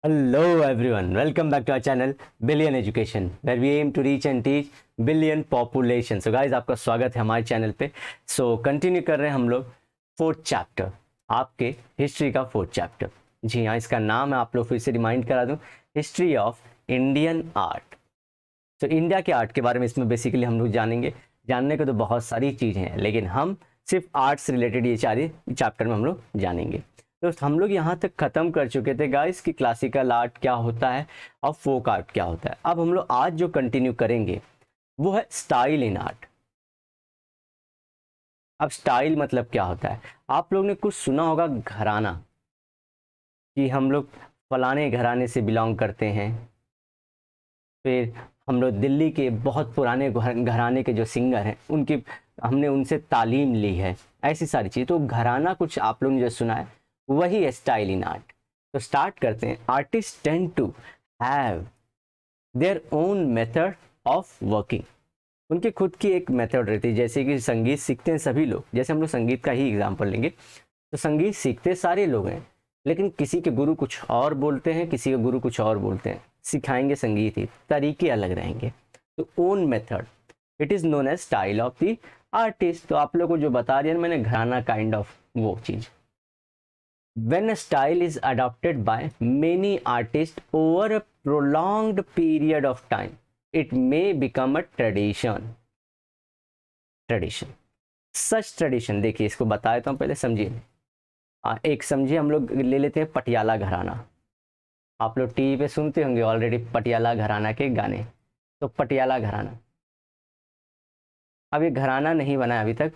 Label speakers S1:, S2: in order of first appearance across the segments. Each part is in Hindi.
S1: Hello everyone, welcome back to our channel Billion Education where we aim to reach and teach billion population. So guys, आपका स्वागत है हमारे चैनल पे. कंटिन्यू कर रहे हैं हम लोग फोर्थ चैप्टर, आपके हिस्ट्री का फोर्थ चैप्टर. जी हाँ, इसका नाम है, आप लोग फिर से रिमाइंड करा दूं, हिस्ट्री ऑफ इंडियन आर्ट. तो इंडिया के आर्ट के बारे में इसमें बेसिकली हम लोग जानेंगे. जानने को तो बहुत सारी चीज़ें हैं, लेकिन हम सिर्फ आर्ट से रिलेटेड ये सारे चैप्टर में हम लोग जानेंगे. तो हम लोग यहाँ तक ख़त्म कर चुके थे गाइस कि क्लासिकल आर्ट क्या होता है और फोक आर्ट क्या होता है. अब हम लोग आज जो कंटिन्यू करेंगे वो है स्टाइल इन आर्ट. अब स्टाइल मतलब क्या होता है, आप लोग ने कुछ सुना होगा घराना, कि हम लोग फलाने घराने से बिलोंग करते हैं. फिर हम लोग दिल्ली के बहुत पुराने घराने के जो सिंगर हैं उनकी हमने उनसे तालीम ली है, ऐसी सारी चीज़. तो घराना कुछ आप लोग ने जो सुना है वही है स्टाइल इन आर्ट. तो स्टार्ट करते हैं. Artist tend to have their own method of working. उनकी खुद की एक मेथड रहती है. जैसे कि संगीत सीखते हैं सभी लोग, जैसे हम लोग संगीत का ही एग्जांपल लेंगे, तो संगीत सीखते सारे लोग हैं, लेकिन किसी के गुरु कुछ और बोलते हैं, किसी के गुरु कुछ और बोलते हैं. सिखाएंगे संगीत ही, तरीके अलग रहेंगे. तो own method, it is known as style of the artist. तो आप लोग को जो बता दिया मैंने, घराना काइंड ऑफ वो चीज़. When a style is adopted by many artists over a prolonged period of time, it may become a tradition. Such tradition, देखिए इसको बताया तो हम पहले समझिए. एक समझिए, हम लोग ले लेते हैं पटियाला घराना. आप लोग टीवी पे सुनते होंगे ऑलरेडी पटियाला घराना के गाने. तो पटियाला घराना, अब ये घराना नहीं बना अभी तक,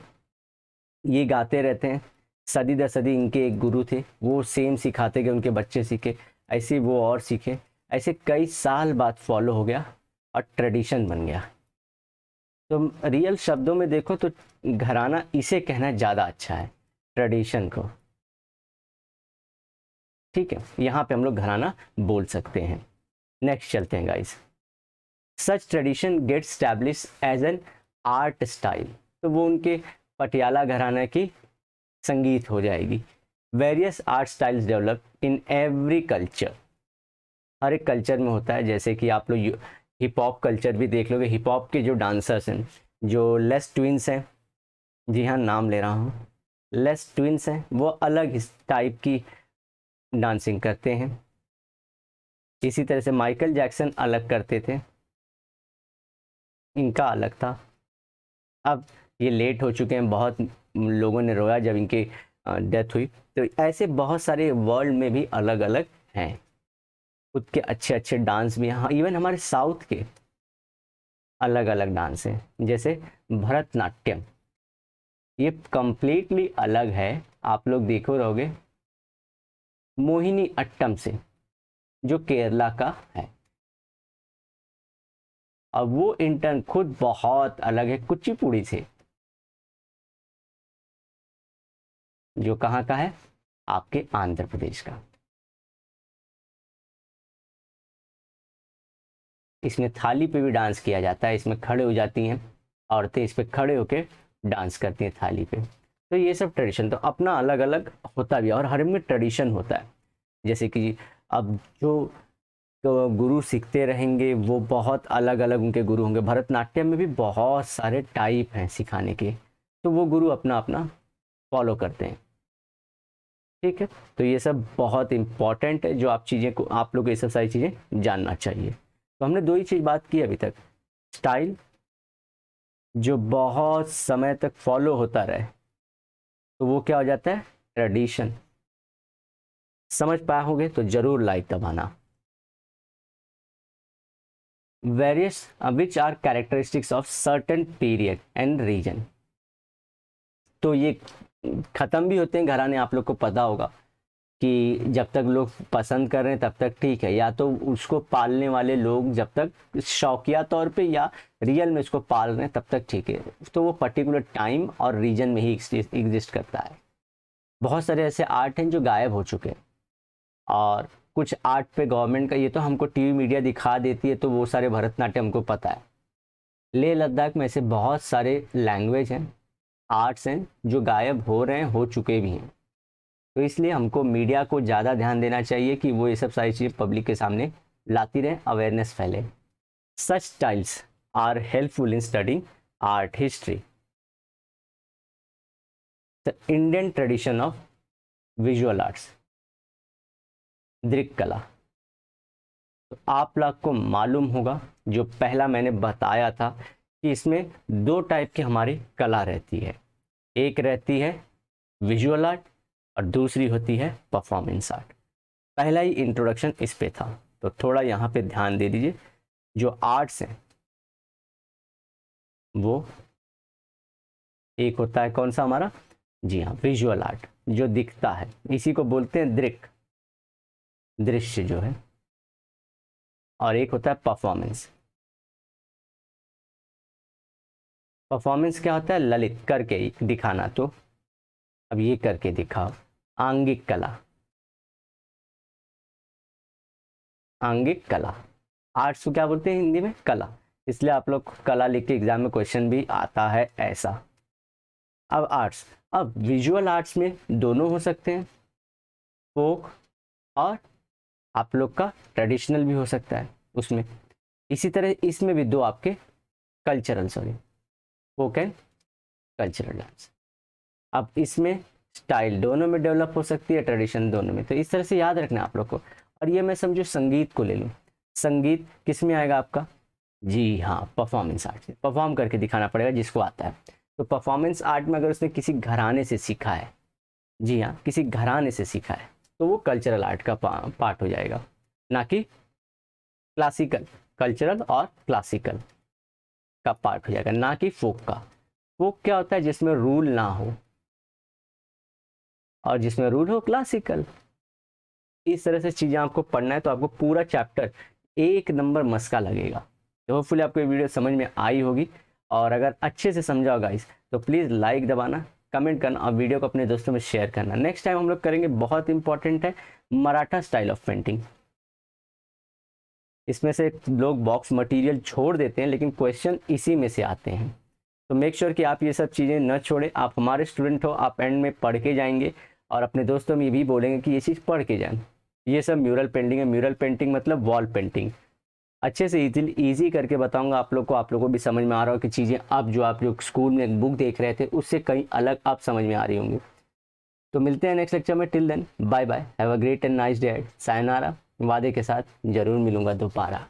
S1: ये गाते रहते हैं. सदी दर सदी इनके एक गुरु थे, वो सेम सिखाते गए, उनके बच्चे सीखे, ऐसे वो और सीखे, ऐसे कई साल बाद फॉलो हो गया और ट्रेडिशन बन गया. तो रियल शब्दों में देखो तो घराना इसे कहना ज़्यादा अच्छा है, ट्रेडिशन को. ठीक है, यहाँ पे हम लोग घराना बोल सकते हैं. नेक्स्ट चलते हैं guys. Such tradition get established as an art style. तो वो उनके पटियाला घराना की संगीत हो जाएगी. Various art styles develop in every culture. हर एक कल्चर में होता है. जैसे कि आप लोग हिप हॉप कल्चर भी देख लोगे. हिप हॉप के जो डांसर्स हैं, जो लेस ट्विंस हैं, जी हाँ नाम ले रहा हूँ, लेस ट्विंस हैं, वो अलग इस टाइप की डांसिंग करते हैं. इसी तरह से माइकल जैक्सन अलग करते थे, इनका अलग था. अब ये लेट हो चुके हैं, बहुत लोगों ने रोया जब इनकी डेथ हुई. तो ऐसे बहुत सारे वर्ल्ड में भी अलग अलग हैं, खुद के अच्छे अच्छे डांस भी हैं. इवन हमारे साउथ के अलग अलग डांस हैं, जैसे भरतनाट्यम, ये कंप्लीटली अलग है. आप लोग देखो रहोगे मोहिनी अट्टम से, जो केरला का है. अब वो इंटर्न खुद बहुत अलग है कुचिपुड़ी से, जो कहाँ का है, आपके आंध्र प्रदेश का. इसमें थाली पे भी डांस किया जाता है. इसमें खड़े हो जाती हैं औरतें, इस पे खड़े होके डांस करती हैं थाली पे. तो ये सब ट्रेडिशन तो अपना अलग अलग होता भी है, और हर में ट्रेडिशन होता है. जैसे कि अब जो तो गुरु सीखते रहेंगे वो बहुत अलग अलग उनके गुरु होंगे. भरतनाट्यम में भी बहुत सारे टाइप हैं सिखाने के, तो वो गुरु अपना अपना फॉलो करते हैं. ठीक है, तो ये सब बहुत इम्पॉर्टेंट है, जो आप चीज़ें को, आप लोग को ये सब सारी चीज़ें जानना चाहिए. तो हमने दो ही चीज़ बात की अभी तक. स्टाइल जो बहुत समय तक फॉलो होता रहे, तो वो क्या हो जाता है, ट्रेडिशन. समझ पाए होंगे तो जरूर लाइक दबाना. Various which are characteristics of certain period and region. तो ये ख़त्म भी होते हैं घराने. आप लोग को पता होगा कि जब तक लोग पसंद कर रहे हैं तब तक ठीक है, या तो उसको पालने वाले लोग जब तक शौकिया तौर पे या रियल में उसको पाल रहे हैं तब तक ठीक है. तो वो पर्टिकुलर टाइम और रीजन में ही एग्जिस्ट करता है. बहुत सारे ऐसे आर्ट हैं जो गायब हो चुके हैं, और कुछ आर्ट पे गवर्नमेंट का, ये तो हमको टीवी मीडिया दिखा देती है, तो वो सारे भरतनाट्यम हमको पता है. लेह लद्दाख में ऐसे बहुत सारे लैंग्वेज हैं, आर्ट्स हैं जो गायब हो रहे हैं, हो चुके भी हैं. तो इसलिए हमको मीडिया को ज़्यादा ध्यान देना चाहिए कि वो ये सब सारी चीज़ें पब्लिक के सामने लाती रहे, अवेयरनेस फैले। Such styles are helpful in studying art history. The Indian tradition of visual arts, दृक कला। तो आप लोग को मालूम होगा, जो पहला मैंने बताया था कि इसमें दो टाइप की हमारी कला रहती है, एक रहती है विजुअल आर्ट और दूसरी होती है परफॉर्मेंस आर्ट। पहला ही इंट्रोडक्शन इस पे था, तो थोड़ा यहाँ पे ध्यान दे दीजिए। जो आर्ट्स हैं वो एक होता है कौन सा हमारा, जी हाँ, विजुअल आर्ट, जो दिखता है, इसी को बोलते हैं दृक, दृश्य जो है, और एक होता है परफॉर्मेंस। परफॉर्मेंस क्या होता है, ललित, करके दिखाना। तो अब ये करके दिखाओ, आंगिक कला, आंगिक कला। आर्ट्स को क्या बोलते हैं हिंदी में, कला, इसलिए आप लोग कला लिख के एग्जाम में क्वेश्चन भी आता है ऐसा। अब आर्ट्स, अब विजुअल आर्ट्स में दोनों हो सकते हैं, फोक और आप लोग का ट्रेडिशनल भी हो सकता है उसमें। इसी तरह इसमें भी दो आपके cultural, sorry, folk and cultural dance. अब इसमें स्टाइल दोनों में डेवलप हो सकती है, ट्रेडिशन दोनों में। तो इस तरह से याद रखना आप लोग को। और ये मैं समझो संगीत को ले लूँ, संगीत किस में आएगा आपका, जी हाँ, परफॉर्मेंस आर्ट से परफॉर्म करके दिखाना पड़ेगा जिसको आता है। तो परफॉर्मेंस आर्ट में अगर उसने किसी घराने से सीखा है, जी हाँ, किसी घराने से सीखा है, तो वो कल्चरल आर्ट का पार्ट हो जाएगा, ना कि क्लासिकल। कल्चरल और क्लासिकल का पार्ट हो जाएगा, ना कि फोक का। फोक क्या होता है, जिसमें रूल ना हो, और जिसमें रूल हो क्लासिकल। इस तरह से चीज़ें आपको पढ़ना है, तो आपको पूरा चैप्टर एक नंबर मस्का लगेगा। तो होपफुली आपको ये वीडियो समझ में आई होगी, और अगर अच्छे से समझा होगा गाइस, तो प्लीज़ लाइक दबाना, कमेंट करना और वीडियो को अपने दोस्तों में शेयर करना। नेक्स्ट टाइम हम लोग करेंगे, बहुत इंपॉर्टेंट है, मराठा स्टाइल ऑफ पेंटिंग। इसमें से लोग बॉक्स मटेरियल छोड़ देते हैं, लेकिन क्वेश्चन इसी में से आते हैं। तो मेक श्योर कि आप ये सब चीज़ें न छोड़ें। आप हमारे स्टूडेंट हो, आप एंड में पढ़ के जाएंगे और अपने दोस्तों में ये भी बोलेंगे कि ये चीज़ पढ़ के जाएं। ये सब म्यूरल पेंटिंग है। म्यूरल पेंटिंग मतलब वॉल पेंटिंग। अच्छे से ईजी करके बताऊंगा आप लोग को भी समझ में आ रहा हो कि चीज़ें अब जो आप जो स्कूल में बुक देख रहे थे उससे कहीं अलग अब समझ में आ रही होंगी। तो मिलते हैं नेक्स्ट लेक्चर में। Till then bye bye, have a great and nice day. Sayonara, वादे के साथ जरूर मिलूंगा दोबारा।